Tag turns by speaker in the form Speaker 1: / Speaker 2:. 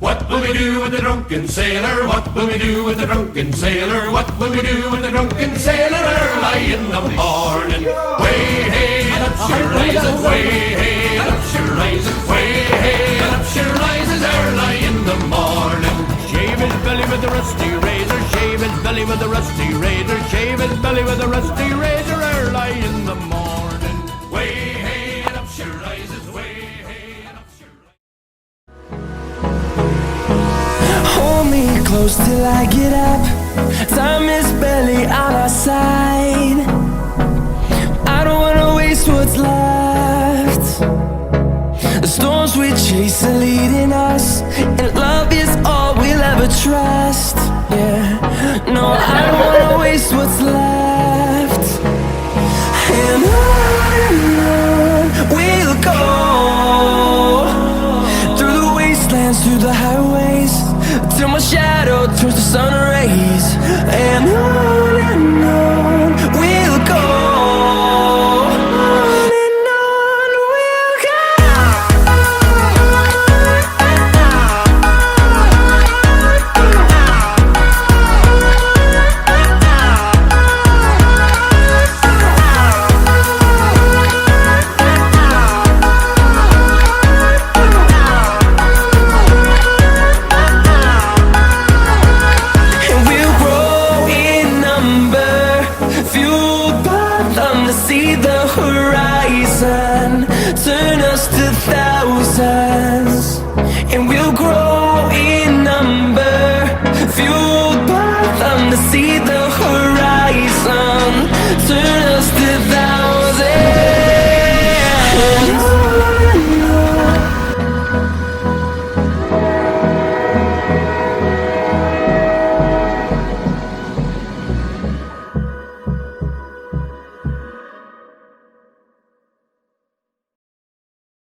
Speaker 1: What will we do with the drunken sailor? What will we do with the drunken sailor? What will we do with the drunken sailor early in the morning? Way hey, and up she rises, way hey, and up she rises, way hey, and up she rises early in the morning. Shave his belly with a rusty razor, shave his belly with a rusty razor, shave his belly with a rusty razor early in the morning. Way hey, and up she rises, way hey, and up she rises.
Speaker 2: Hold me close till I get up. Time is barely on our side. I don't wanna waste what's left. The storms we chase are leading us, and love is all we'll ever trust. Yeah, no, I don't wanna waste what's left. And on we'll go, through the wastelands, through the highways, till my shadow turns to sun rays. And on we'll go, on and on we'll go. And we'll grow in number, fueled by them to see the horizon, turn us to thousands. And we'll grow in number, fueled by them to see the horizon, turn us to thousands.